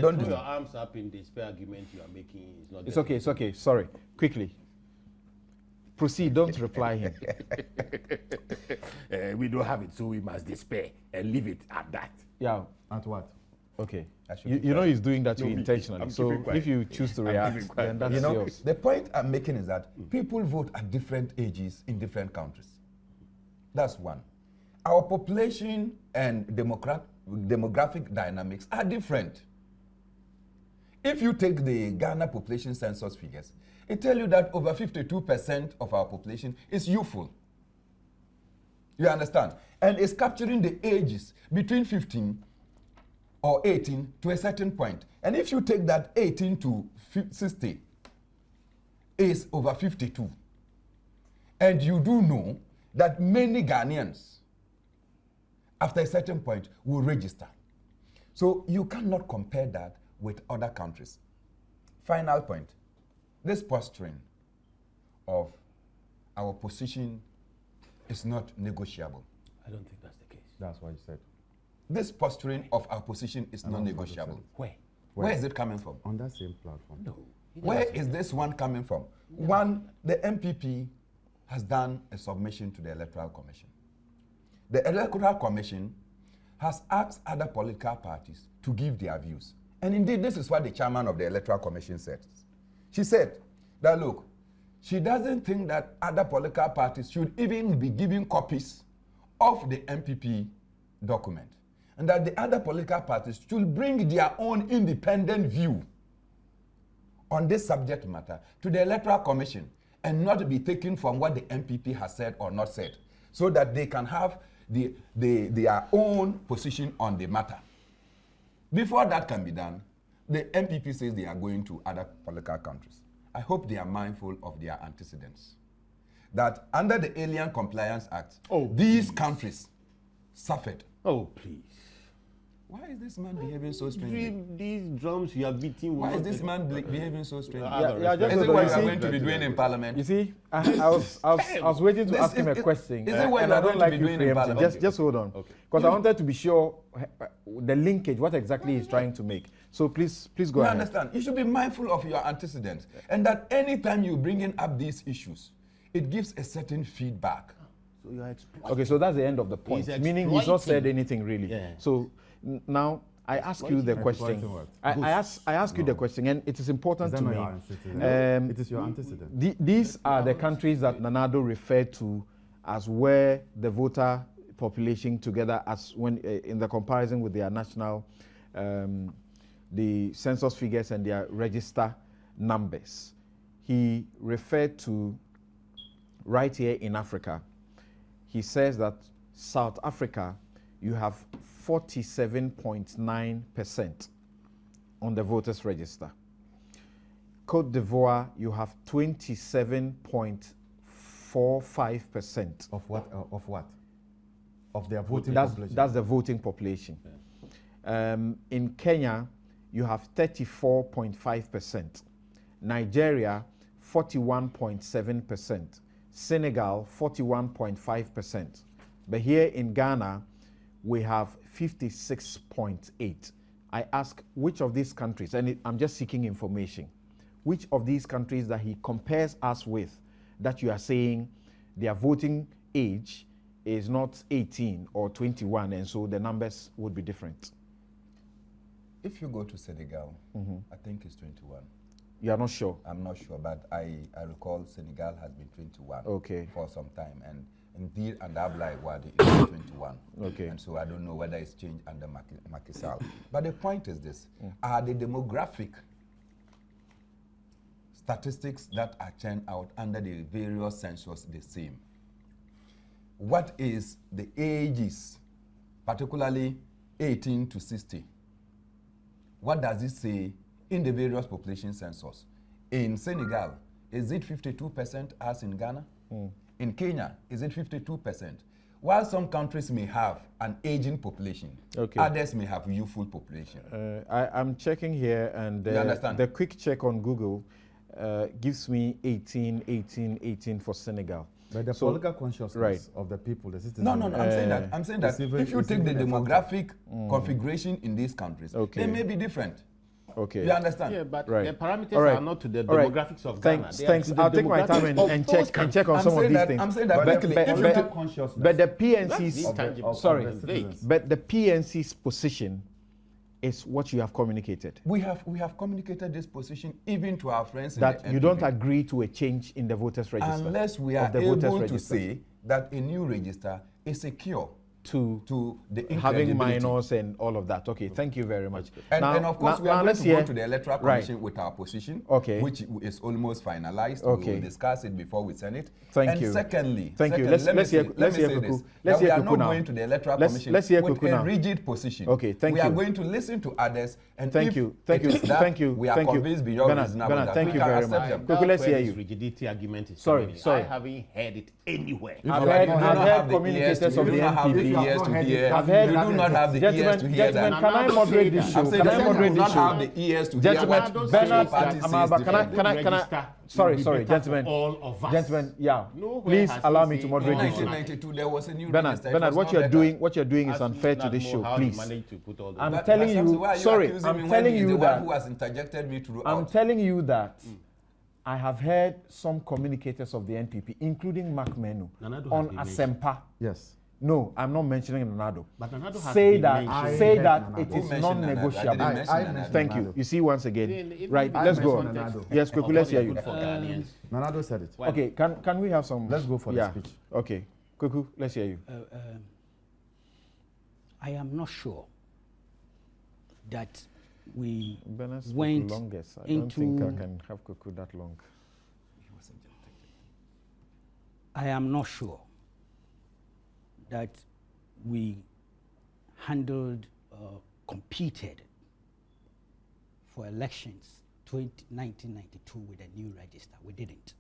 Don't do your arms up in the spare argument you are making. It's okay. Sorry. Quickly. Proceed, don't reply him. We don't have it, so we must despair and leave it at that. Yeah. At what? Okay. You know he's doing that to you intentionally. So if you choose to react, then that's yours. The point I'm making is that people vote at different ages in different countries. That's one. Our population and demographic dynamics are different. If you take the Ghana population census figures, it tells you that over 52% of our population is youthful. You understand? And it's capturing the ages between 15 or 18 to a certain point. And if you take that 18 to 60, is over 52. And you do know that many Ghanaians, after a certain point, will register. So you cannot compare that with other countries. Final point. This posturing of our position is not negotiable. I don't think that's the case. That's what you said. This posturing of our position is not negotiable. Where? Where is it coming from? On that same platform. No. Where is this one coming from? One, the MPP has done a submission to the Electoral Commission. The Electoral Commission has asked other political parties to give their views. And indeed, this is what the chairman of the Electoral Commission said. She said that, look, she doesn't think that other political parties should even be giving copies of the MPP document, and that the other political parties should bring their own independent view on this subject matter to the Electoral Commission and not be taken from what the MPP has said or not said, so that they can have their own position on the matter. Before that can be done, the MPP says they are going to other political countries. I hope they are mindful of their antecedents. That under the Alien Compliance Act, these countries suffered. Oh, please. Why is this man behaving so strangely? These drums you are beating. Why is this man behaving so strangely? just Is it so what you you are see- going to be doing in Parliament? You see, I was waiting to ask him a question. Is it what and you I are don't going to like be you doing in preempting. Parliament? Just hold on. Because I wanted to be sure the linkage, what exactly he's trying to make. So please go You ahead. understand? You should be mindful of your antecedents. And that anytime you bring in up these issues, it gives a certain feedback. So you are exploiting. Okay, so that's the end of the point. He's Meaning he's not said exploiting. anything really. Yeah. So now I ask you the question. Exploiting what? I ask you the question, and it is important Is to that me. not your antecedent? It is your antecedent. These are the countries that Nanado referred to as where the voter population together as when in the comparison with their national, the census figures and their register numbers. He referred to right here in Africa. He says that South Africa, you have 47.9% on the voters register. Cote d'Ivoire, you have 27.45%. Of what? Of their voting That's population. the voting population. In Kenya, you have 34.5%. Nigeria, 41.7%. Senegal, 41.5%. But here in Ghana, we have 56.8%. I ask which of these countries, and I'm just seeking information, which of these countries that he compares us with, that you are saying their voting age is not 18 or 21, and so the numbers would be different? If you go to Senegal, I think it's 21. You are not sure? I'm not sure, but I recall Senegal has been 21 for some time. And indeed, under Ablaye Wade, it was 21. Okay. And so I don't know whether it's changed under Macky Sall. But the point is this. Are the demographic statistics that are churned out under the various census the same? What is the ages, particularly 18 to 60? What does it say in the various population census? In Senegal, is it 52% as in Ghana? In Kenya, is it 52%? While some countries may have an aging population, others may have youthful population. I'm checking here, and You understand? the quick check on Google gives me 18 for Senegal. But the political consciousness of the people, the citizens. No, I'm saying that if you take the demographic configuration in these countries, they may be different. Okay. You understand? Yeah, but Right. the parameters All right. are not to the All right. demographics of Ghana. Thanks. They are Thanks. to the I'll take my time demographics and of check on I'm some of saying these that- things. I'm saying that But- quickly. but- If you but- take- consciousness. But the That's PNC's intangible. sorry, the vague. but the PNC's position is what you have communicated. We have communicated this position even to our friends That in the you don't NPP. agree to a change in the voters register. Unless we of are the voters able to register. say that a new register is a cure to the having incredibility. minors and all of that. Okay, thank you very much. And of course, we are going let's to go hear- to the Electoral Right. Commission with our position, Okay. which is almost finalized. Okay. We will discuss it before we send it. Thank and you. Secondly, Thank you. let Let's me hear say Let's hear this, Kuku. that Let's we hear are Kuku not now. going to the Electoral Let's Commission hear with Kuku a now. rigid position. Okay, thank we are you. going to listen to others, and Thank if you. Thank it you. is that Thank you. we are Thank you. convinced beyond Ghana, reasonable Ghana, doubt, thank we you can very accept much. them. Kuku, let's hear This you. rigidity argument is Sorry, coming in. sorry. I haven't heard it anywhere. I've You heard don't have the ears communicators to- of you the don't have the NPP. you have ears not to heard it, hear. I've heard You that. do not have the ears to Gentlemen, hear gentlemen, that. can I moderate this show? I'm saying Can that I you do moderate not this have show? the ears to hear Gentlemen, what Bernard, the party says Amaba, can I, Register sorry, will be sorry, better for gentlemen, all of us. gentlemen, yeah, Nowhere please has he allow me to said moderate In this show. 1992, there was a new Bernard, register. It Bernard, was what not you're better. doing, is Ask unfair to Nano this show, how he please. managed to put all I'm those- telling But Samson, you, why are sorry, accusing I'm me when telling he's you the that, one who has interjected me throughout. I'm telling you that I have heard some communicators of the NPP, including Mark Menu, Nanado has on been Asempa. Yes. No, I'm not mentioning Nanado. But Nanado has Say been that, mentioned. say I that heard it Nanado. Who is mentioned Nanado? I non-negotiable. didn't mention I Nanado. mentioned Thank you. Nanado. You see once again. Even Right, I let's go. mentioned Nanado. Yes, Kweku, let's hear you. Good for Ghanaians. Nanado said it. Okay, can we have some? Let's go for the yeah. speech. Okay, Kweku, let's hear you. I am not sure that we Bernard spoke went longest. I into. don't think I can have Kweku that long. I am not sure that we handled, competed for elections 1992 with a new register. We didn't.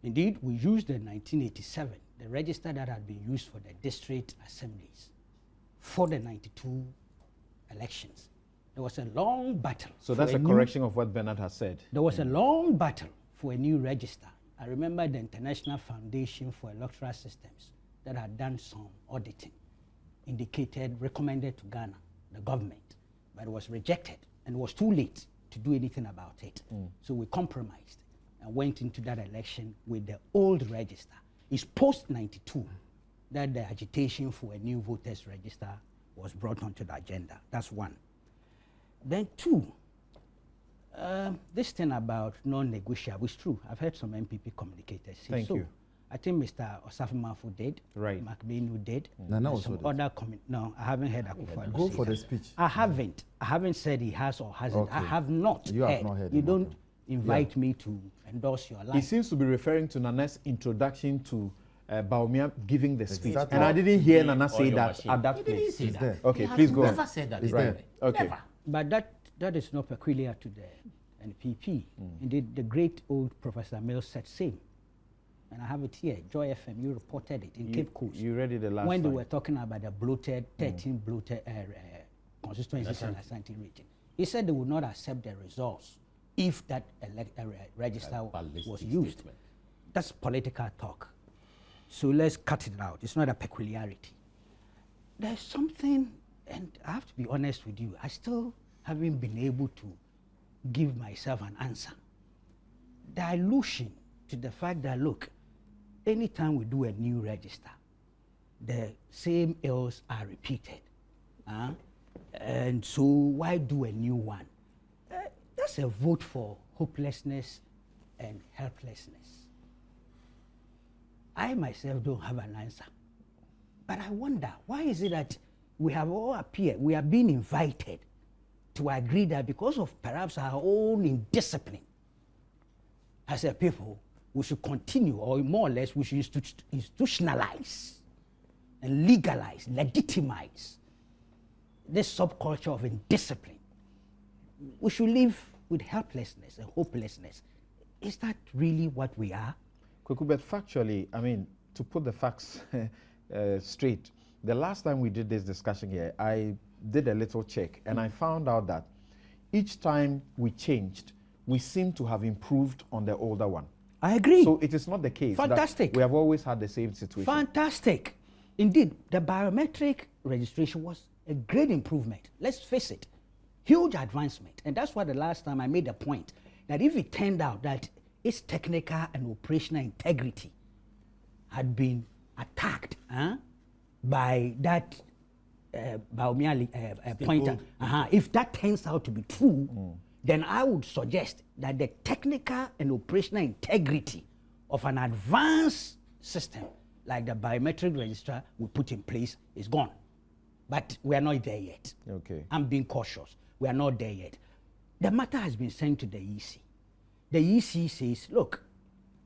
Indeed, we used the 1987, the register that had been used for the district assemblies for the 92 elections. There was a long battle. So for that's a new- correction of what Bernard has said. There was a long battle for a new register. I remember the International Foundation for Electoral Systems that had done some auditing, recommended to Ghana, the government, but it was rejected and it was too late to do anything about it. So we compromised and went into that election with the old register. It's post-92 that the agitation for a new voters register was brought onto the agenda. That's one. Then two, this thing about non-negotiable is true. I've heard some MPP communicators say Thank so. you. I think Mr. Osafo did. Right. Makbenu did. Nana and also some did. other no, I haven't heard Akufo-Addo Go say for that. the speech. I haven't said he has or hasn't. I Okay. have not You have heard. not heard You him, don't okay. invite me to endorse your He line. seems to be referring to Nana's introduction to Baumia giving the speech. Exactly. And I didn't hear Nana Or say your that machine. at that He didn't place. say It's that. there. Okay, He has please go on. never said that. It's by the there. way. Okay. Never. But that is not peculiar to the NPP. Indeed, the great old Professor Mills said same. And I have it here. Joy FM, you reported it in Cape Coast. You read it the last when time. they were talking about the bloated, 13 bloated constituencies in the Ashanti region. He said they would not accept the results if that register ballistic was used. statement. That's political talk. So let's cut it out. It's not a peculiarity. There's something, and I have to be honest with you, I still haven't been able to give myself an answer. The allusion to the fact that, look, anytime we do a new register, the same ills are repeated. And so why do a new one? That's a vote for hopelessness and helplessness. I myself don't have an answer. But I wonder, why is it that we have all appeared, we are being invited to agree that because of perhaps our own indiscipline as a people, we should continue, or more or less, we should institutionalize and legalize, legitimize this subculture of indiscipline. We should live with helplessness and hopelessness. Is that really what we are? Kweku, but factually, I mean, to put the facts straight, the last time we did this discussion here, I did a little check and I found out that each time we changed, we seem to have improved on the older one. I agree. So it is not the case. Fantastic. That we have always had the same situation. Fantastic. Indeed, the biometric registration was a great improvement. Let's face it, huge advancement. And that's why the last time I made a point that if it turned out that its technical and operational integrity had been attacked by that pointer, if that turns out to be true, then I would suggest that the technical and operational integrity of an advanced system like the biometric register we put in place is gone. But we are not there yet. Okay. I'm being cautious. We are not there yet. The matter has been sent to the EC. The EC says, look,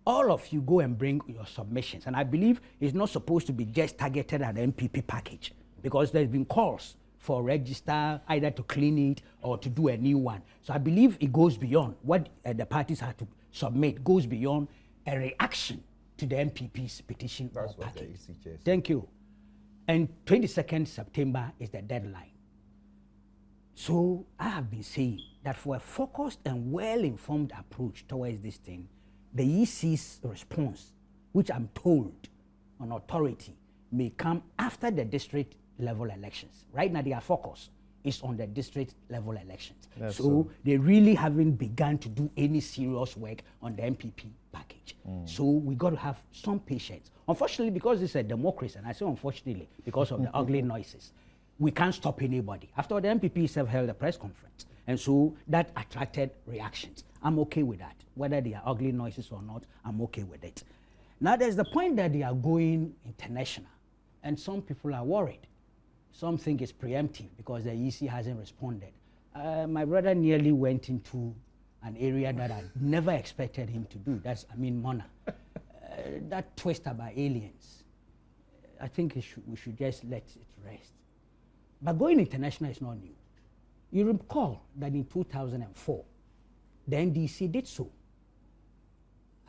all of you go and bring your submissions. And I believe it's not supposed to be just targeted at the MPP package, because there's been calls for register, either to clean it or to do a new one. So I believe it goes beyond what the parties have to submit, goes beyond a reaction to the MPP's petition or package. Thank you. And 22nd September is the deadline. So I have been saying that for a focused and well-informed approach towards this thing, the EC's response, which I'm told on authority, may come after the district level elections. Right now, their focus is on the district level elections. So they really haven't begun to do any serious work on the MPP package. So we got to have some patience. Unfortunately, because it's a democracy, and I say unfortunately because of the ugly noises, we can't stop anybody. After all, the MPP itself held a press conference, and so that attracted reactions. I'm okay with that. Whether they are ugly noises or not, I'm okay with it. Now there's the point that they are going international, and some people are worried. Some think it's preemptive because the EC hasn't responded. My brother nearly went into an area that I never expected him to do. That's, Mona. That twist about aliens, I think we should just let it rest. But going international is not new. You recall that in 2004, the NDC did so.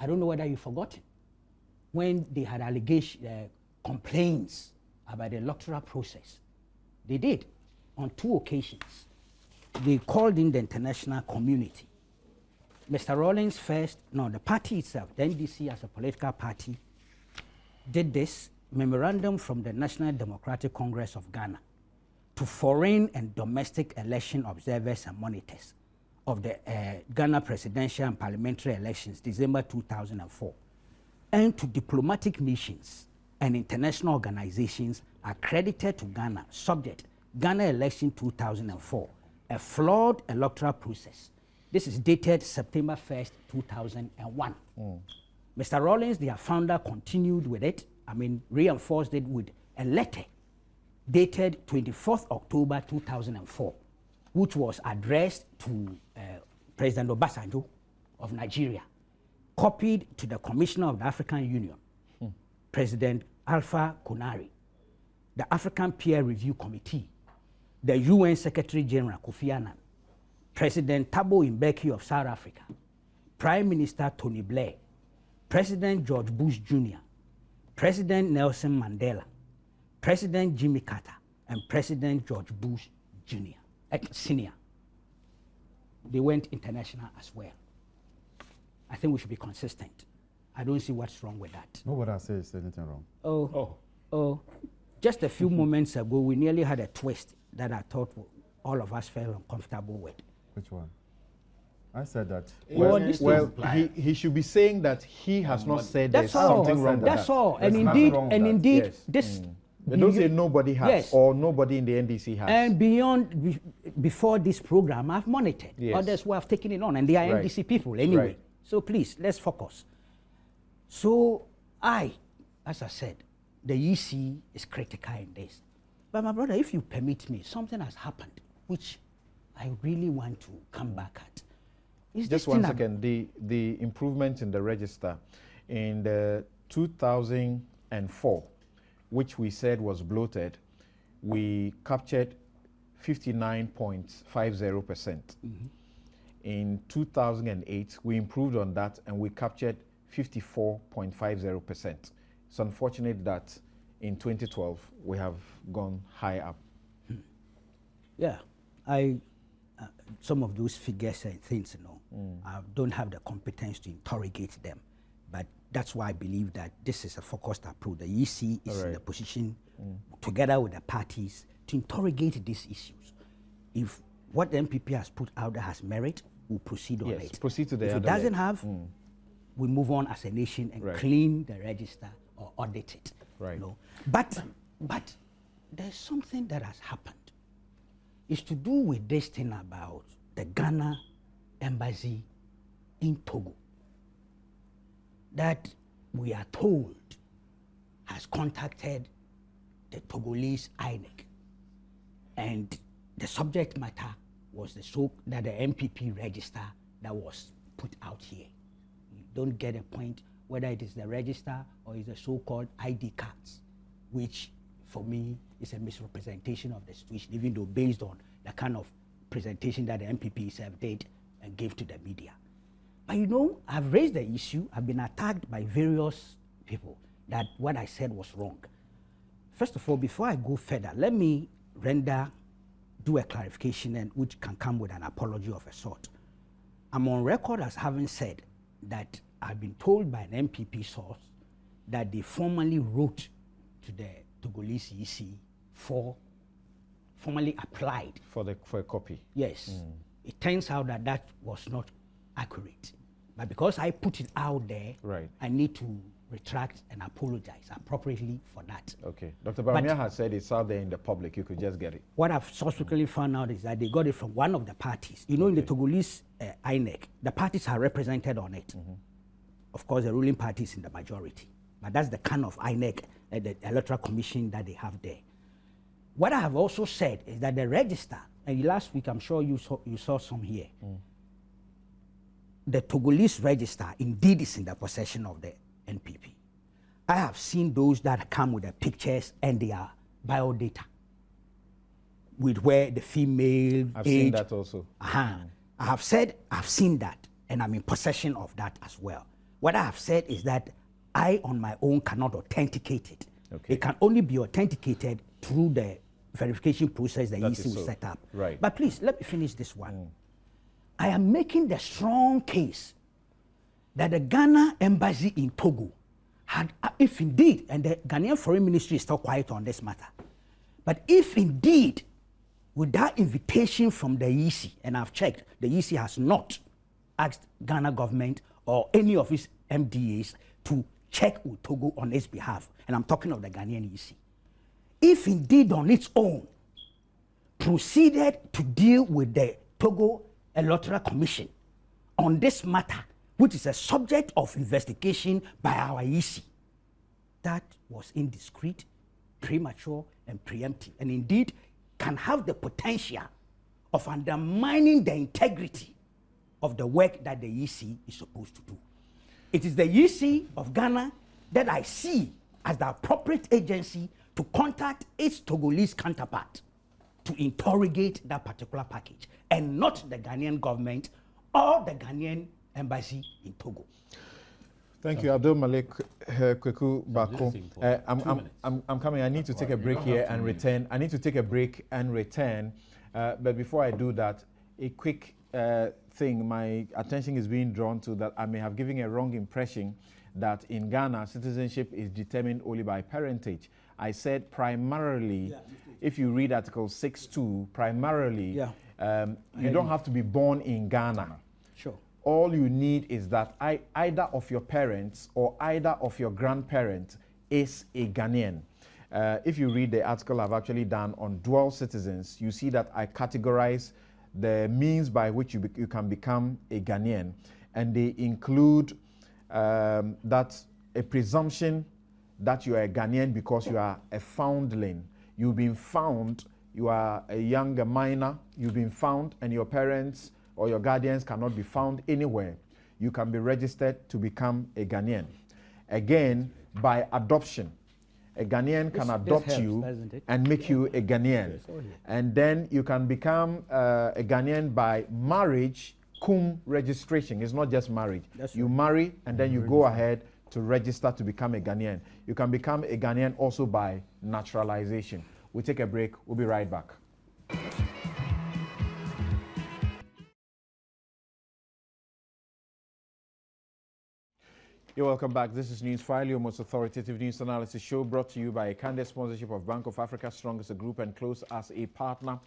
I don't know whether you've forgotten. When they had complaints about the electoral process, they did on 2 occasions. They called in the international community. Mr. Rawlings the party itself, the NDC as a political party, did this memorandum from the National Democratic Congress of Ghana to foreign and domestic election observers and monitors of the Ghana presidential and parliamentary elections, December 2004, and to diplomatic missions and international organizations accredited to Ghana, subject Ghana election 2004, a flawed electoral process. This is dated September 1st, 2001. Mr. Rawlings, their founder, continued with it, reinforced it with a letter dated 24th October 2004, which was addressed to President Obasanjo of Nigeria, copied to the Commissioner of the African Union, President Alpha Konari, the African Peer Review Committee, the UN Secretary General Kofi Annan, President Thabo Mbeki of South Africa, Prime Minister Tony Blair, President George Bush Jr., President Nelson Mandela, President Jimmy Carter, and President George Bush Jr., Sr. They went international as well. I think we should be consistent. I don't see what's wrong with that. Nobody says anything wrong. Oh. Just a few moments ago, we nearly had a twist that I thought all of us felt uncomfortable with. Which one? I said that. He should be saying that he has not said there's That's all. something wrong with That's that. all. There's And nothing indeed, wrong with that. Yes. this. They don't say nobody has, Yes. or nobody in the NDC has. And before this program, I've monitored. Yes. Others who have taken it on, and they are Right. NDC people anyway. Right. So please, let's focus. So as I said, the EC is critical in this. But my brother, if you permit me, something has happened which I really want to come back at. Just one second. The improvement in the register in the 2004, which we said was bloated, we captured 59.50%. In 2008, we improved on that and we captured 54.50%. It's unfortunate that in 2012 we have gone high up. Yeah, some of those figures and things, I don't have the competence to interrogate them, but that's why I believe that this is a focused approach. The EC is in the position, together with the parties, to interrogate these issues. If what the MPP has put out there has merit, we'll proceed on it. Yes, proceed to the If it other doesn't leg. have, we move on as a nation and Right. clean the register or audit it. Right. But there's something that has happened. It's to do with this thing about the Ghana embassy in Togo that we are told has contacted the Togolese INEC, and the subject matter was the MPP register that was put out here. You don't get a point whether it is the register or is the so-called ID cards, which for me is a misrepresentation of the situation, even though based on the kind of presentation that the MPP itself did and gave to the media. But I've raised the issue, I've been attacked by various people that what I said was wrong. First of all, before I go further, let me do a clarification and which can come with an apology of a sort. I'm on record as having said that I've been told by an MPP source that they formally wrote to the Togolese EC formally applied. For a copy? Yes. It turns out that that was not accurate. But because I put it out there, right, I need to retract and apologize appropriately for that. Okay. Dr. Barima has said it's out there in the public. You could just get it. What I've subsequently found out is that they got it from one of the parties. You know, in the Togolese INEC, the parties are represented on it. Of course, the ruling party is in the majority. But that's the kind of INEC, the Electoral Commission that they have there. What I have also said is that the register, and last week I'm sure you saw some here, the Togolese register indeed is in the possession of the NPP. I have seen those that come with the pictures and their biodata, with where the female I've age. seen that also. I have said I've seen that, and I'm in possession of that as well. What I have said is that I, on my own, cannot authenticate it. Okay. It can only be authenticated through the verification process the That EC is will so. set up. Right. But please, let me finish this one. I am making the strong case that the Ghana embassy in Togo had, if indeed, and the Ghanaian Foreign Ministry is still quiet on this matter, but if indeed, with that invitation from the EC, and I've checked, the EC has not asked Ghana government or any of its MDAs to check with Togo on its behalf, and I'm talking of the Ghanaian EC. If indeed on its own proceeded to deal with the Togo Electoral Commission on this matter, which is a subject of investigation by our EC, that was indiscreet, premature, and preemptive, and indeed can have the potential of undermining the integrity of the work that the EC is supposed to do. It is the EC of Ghana that I see as the appropriate agency to contact its Togolese counterpart to interrogate that particular package, and not the Ghanaian government or the Ghanaian embassy in Togo. Thank you, Abdul Malik Kweku Bako. I'm coming. I need to take a break here and return. I need to take a break and return. But before I do that, a quick thing my attention is being drawn to, that I may have given a wrong impression that in Ghana, citizenship is determined only by parentage. I said primarily, if you read Article 6.2, primarily, you don't have to be born in Ghana. Sure. All you need is that either of your parents or either of your grandparents is a Ghanaian. If you read the article I've actually done on dual citizens, you see that I categorize the means by which you can become a Ghanaian, and they include that a presumption that you are a Ghanaian because you are a foundling. You've been found, you are a younger minor, you've been found, and your parents or your guardians cannot be found anywhere. You can be registered to become a Ghanaian. Again, by adoption. A Ghanaian can adopt you and make you a Ghanaian. And then you can become a Ghanaian by marriage, cum registration. It's not just marriage. You marry and then you go ahead to register to become a Ghanaian. You can become a Ghanaian also by naturalization. We'll take a break. We'll be right back. You're welcome back. This is Newsfile, your most authoritative news analysis show, brought to you by a candid sponsorship of Bank of Africa, strong as a group and close as a partner.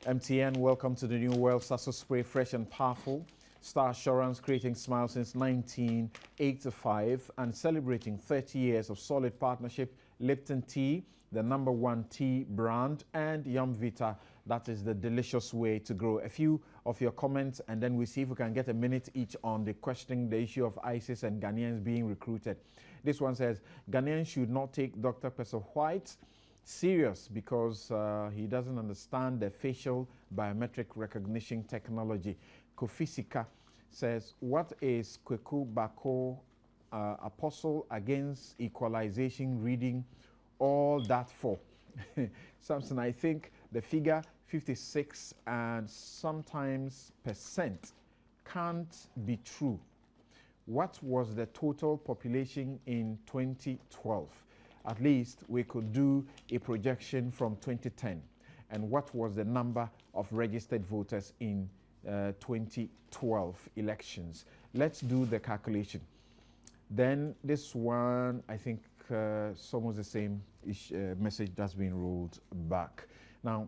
MTN, welcome to the new world. Sasso Spray, fresh and powerful. Star Assurance, creating smiles since 1985 and celebrating 30 years of solid partnership. Lipton Tea, the #1 tea brand, and Yum Vita, that is the delicious way to grow. A few of your comments, and then we see if we can get a minute each on the questioning the issue of ISIS and Ghanaians being recruited. This one says, Ghanaians should not take Dr. Pesser White serious because he doesn't understand the facial biometric recognition technology. Kofisika says, what is Kweku Bako apostle against equalization reading all that for? Samson, I think the figure 56 and sometimes % can't be true. What was the total population in 2012? at least we could do a projection from 2010 and what was the number of registered voters in 2012 elections. Let's do the calculation. Then this one, I think it's almost the same message that's been rolled back. Now,